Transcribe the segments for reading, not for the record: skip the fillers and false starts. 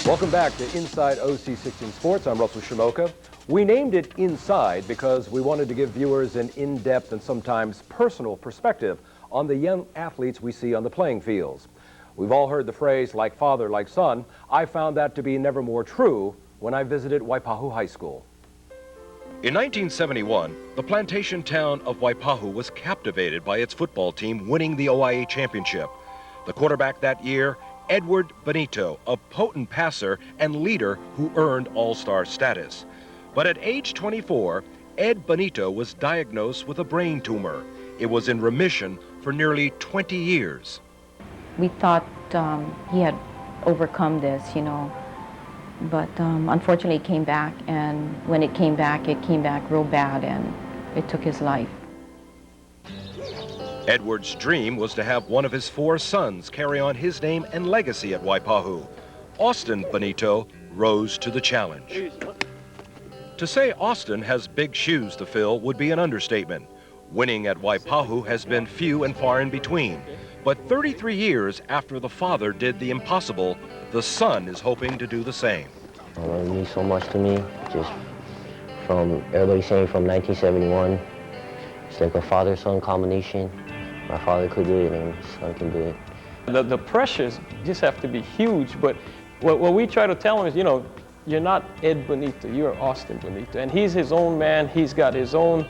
Welcome back to Inside OC16 Sports. I'm Russell Shimoka. We named it Inside because we wanted to give viewers an in-depth and sometimes personal perspective on the young athletes we see on the playing fields. We've all heard the phrase, like father, like son. I found that to be never more true when I visited Waipahu High School. In 1971, the plantation town of Waipahu was captivated by its football team winning the OIA championship. The quarterback that year, Edward Benito, a potent passer and leader who earned all-star status. But at age 24, Ed Benito was diagnosed with a brain tumor. It was in remission for nearly 20 years. We thought he had overcome this, but unfortunately it came back, and when it came back real bad, and it took his life. Edward's dream was to have one of his 4 sons carry on his name and legacy at Waipahu. Austin Benito rose to the challenge. To say Austin has big shoes to fill would be an understatement. Winning at Waipahu has been few and far in between. But 33 years after the father did the impossible, the son is hoping to do the same. It means so much to me, just from everybody saying from 1971, it's like a father-son combination. My father could do it and his son can do it. The pressures just have to be huge, but what we try to tell him is, you're not Ed Benito, you're Austin Benito. And he's his own man, he's got his own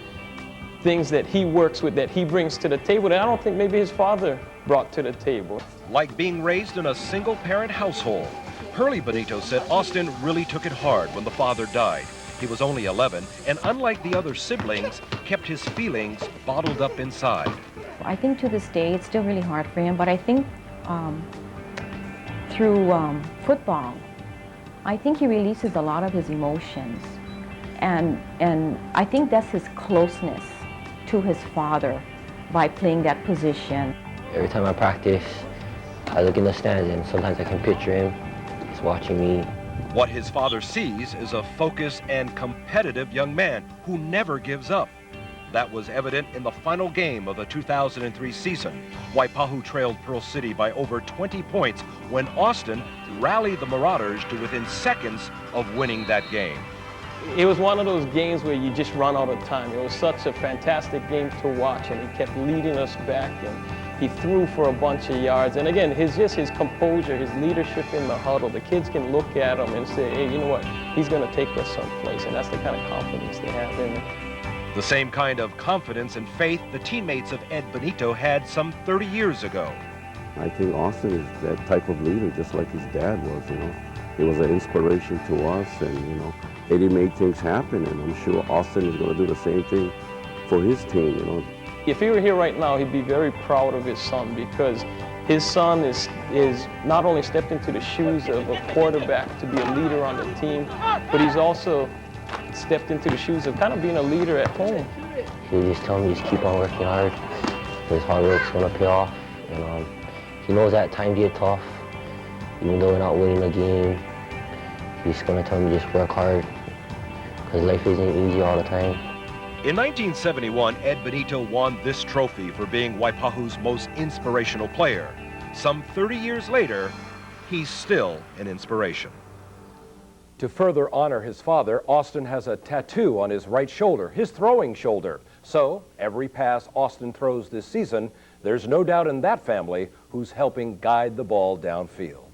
things that he works with, that he brings to the table that I don't think maybe his father brought to the table. Like being raised in a single-parent household, Hurley Benito said Austin really took it hard when the father died. He was only 11, and unlike the other siblings, kept his feelings bottled up inside. I think to this day it's still really hard for him, but I think through football, I think he releases a lot of his emotions, and I think that's his closeness to his father by playing that position. Every time I practice, I look in the stands and sometimes I can picture him. He's watching me. What his father sees is a focused and competitive young man who never gives up. That was evident in the final game of the 2003 season. Waipahu trailed Pearl City by over 20 points when Austin rallied the Marauders to within seconds of winning that game. It was one of those games where you just run out of time. It was such a fantastic game to watch, and he kept leading us back, and he threw for a bunch of yards. And again, his composure, his leadership in the huddle, the kids can look at him and say, hey, you know what, he's going to take us someplace, and that's the kind of confidence they have in him. The same kind of confidence and faith the teammates of Ed Benito had some 30 years ago. I think Austin is that type of leader, just like his dad was, He was an inspiration to us, and, Eddie made things happen, and I'm sure Austin is going to do the same thing for his team, If he were here right now, he'd be very proud of his son, because his son is not only stepped into the shoes of a quarterback to be a leader on the team, but he's also stepped into the shoes of kind of being a leader at home. He just tell me just keep on working hard. His hard work's going to pay off. And he knows that time get tough. Even though we're not winning a game, he's going to tell me just work hard, because life isn't easy all the time. In 1971, Ed Benito won this trophy for being Waipahu's most inspirational player. Some 30 years later, he's still an inspiration. To further honor his father, Austin has a tattoo on his right shoulder, his throwing shoulder. So every pass Austin throws this season, there's no doubt in that family who's helping guide the ball downfield.